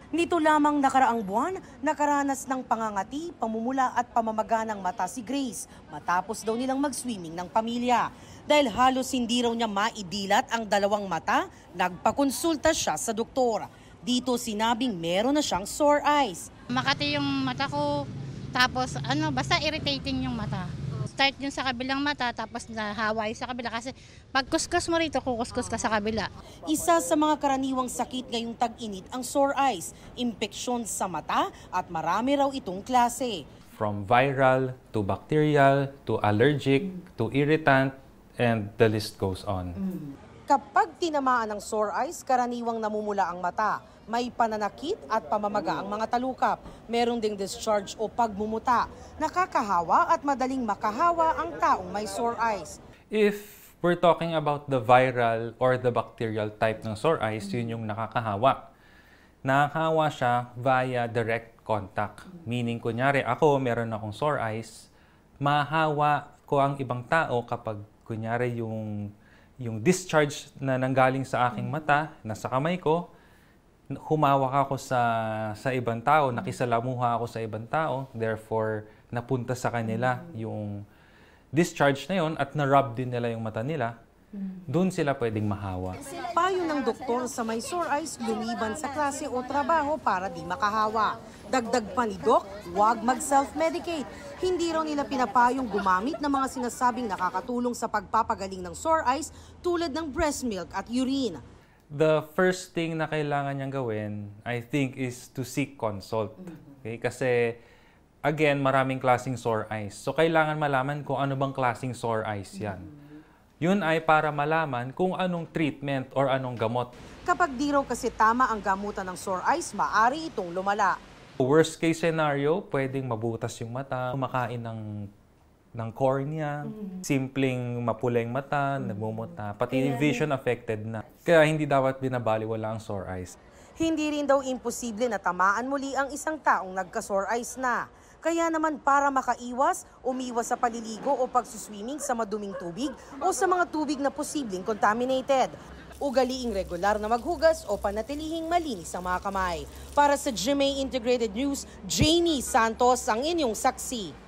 Nito lamang nakaraang buwan, nakaranas ng pangangati, pamumula at pamamaga ng mata si Grace matapos daw nilang mag-swimming ng pamilya. Dahil halos hindi raw niya maidilat ang dalawang mata, nagpakonsulta siya sa doktor. Dito sinabing meron na siyang sore eyes. Makati yung mata ko, tapos basta irritating yung mata. Start yung sa kabilang mata, tapos nahaway sa kabila kasi pag kuskus mo rito, kukuskus ka sa kabila. Isa sa mga karaniwang sakit ngayong tag-init ang sore eyes, impeksyon sa mata at marami raw itong klase. From viral to bacterial to allergic to irritant, and the list goes on. Kapag tinamaan ng sore eyes, karaniwang namumula ang mata. May pananakit at pamamaga ang mga talukap. Meron ding discharge o pagmumuta. Nakakahawa at madaling makahawa ang taong may sore eyes. If we're talking about the viral or the bacterial type ng sore eyes, yun yung nakakahawa. Nakakahawa siya via direct contact. Meaning, kunyari ako, meron akong sore eyes, mahahawa ko ang ibang tao kapag kunyari yung discharge na nanggaling sa aking mata, nasa kamay ko, humawak ako sa ibang tao, nakisalamuha ako sa ibang tao, therefore napunta sa kanila yung discharge na yon at na-rub din nila yung mata nila, doon sila pwedeng mahawa. Payo ng doktor sa may sore eyes, lumiban sa klase o trabaho para di makahawa. Dagdag pa ni Doc, huwag mag-self-medicate. Hindi raw nila pinapayong gumamit ng mga sinasabing nakakatulong sa pagpapagaling ng sore eyes tulad ng breast milk at urine. The first thing na kailangan niyang gawin, I think, is to seek consult. Okay? Kasi, again, maraming klaseng sore eyes. So, kailangan malaman kung ano bang klaseng sore eyes yan. Yun ay para malaman kung anong treatment or anong gamot. Kapag di raw kasi tama ang gamutan ng sore eyes, maaari itong lumala. Worst case scenario, pwedeng mabutas yung mata, kumakain ng cornea, simpleng mapula yung mata, nagmumuta, pati vision affected na. Kaya hindi dapat binabaliwala ang sore eyes. Hindi rin daw imposible na tamaan muli ang isang taong nagka-sore eyes na. Kaya naman para makaiwas, umiwas sa paliligo o pagsuswimming sa maduming tubig o sa mga tubig na posibleng contaminated. Ugaliing regular na maghugas o panatilihing malinis ang mga kamay. Para sa GMA Integrated News, Jamie Santos ang inyong saksi.